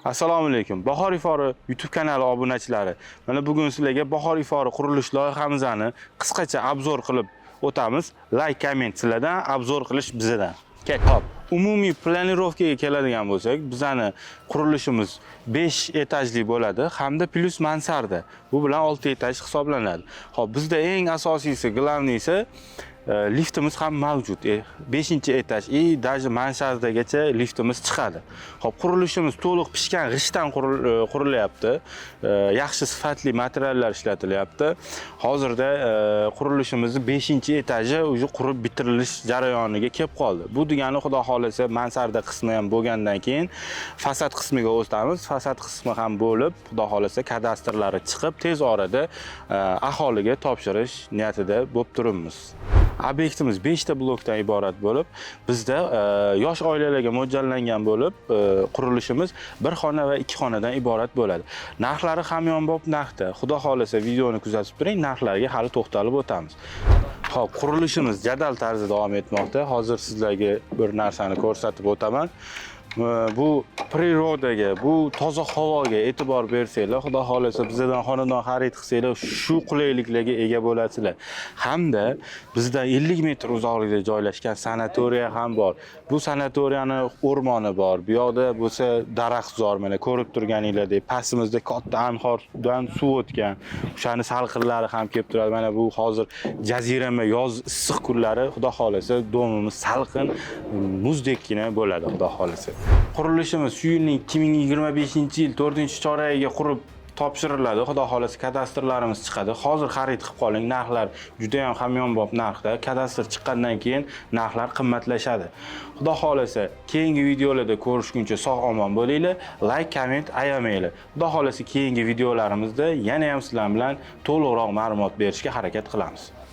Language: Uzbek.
Assalomu alaykum. Bahor ifori YouTube kanali obunachilari. Mana bugun sizlarga bahor ifori qurilish loyihamizni qisqacha obzor qilib o'tamiz. Like, komment sizlardan, obzor qilish bizdan. Hop. Umumiy planirovkaga keladigan bo'lsak, bizning qurilishimiz 5 etajli bo'ladi hamda plus mansarda. Bu bilan 6 etaj hisoblanadi. Hop, bizda eng asosiysi, glavniysi liftimiz ham mavjud. 5-etaj даже mansardagacha liftimiz chiqadi. Hop, qurilishimiz to'liq pishgan g'ishtdan qurilyapti. Yaxshi sifatli materiallar ishlatilyapti. Hozirda qurilishimizning 5-etaji уже qurib bitirilish jarayoniga kelib qoldi. Bu degani xudo xolasa mansarda qismi ham bo'lgandan keyin fasad qismiga o'tamiz. Fasad qismi ham bo'lib, xudo xolasa kadastrlari chiqib, tez orada aholiga topshirish niyatida bo'lib turibmiz. Obyektimiz 5 ta blokdan iborat bo'lib, bizda yosh oilalarga mo'ljallangan bo'lib, qurilishimiz 1 xona va 2 xonadan iborat bo'ladi. Narxlari hamyonbop narxda. Xudo xolasa videoni kuzatib turing, narxlarga hali to'xtalib o'tamiz. Xo'p, qurilishimiz jadal tarzda davom etmoqda. Hozir sizlarga bir narsani ko'rsatib o'taman. Bu prirodaga, bu toza havoga e'tibor bersanglar, xudo xolasa bizdan xonadon xarid qilsanglar, shu qulayliklarga ega bo'lasizlar. Hamda bizda 50 metr uzoqlikda joylashgan sanatoriya ham bor. Bu sanatoriyani o'rmoni bor. Bu yoqda bo'lsa daraxtzor, mana ko'rib turganinglardek, pastimizda katta anhordan suv o'tgan. O'shani salqinlari ham kelib turadi. Mana bu hozir jazirama yoz issiq kunlari, xudo xolasa domimiz salqin, muzdekkina bo'ladi, xudo xolasa. Qurilishimiz shu yilning 2025-yil 4-choragiga qurib topshiriladi. Xudo xolasa kadastrlarimiz chiqadi. Hozir xarid qilib qoling. Narxlar juda ham hamyonbop narxda. Kadastr chiqqandan keyin narxlar qimmatlashadi. Xudo xolasa keyingi videolarda ko'rishguncha sog'-omon bo'linglar. Like, komment ayamanglar. Xudo xolasa keyingi videolarimizda yana ham sizlar bilan to'liqroq ma'lumot berishga harakat qilamiz.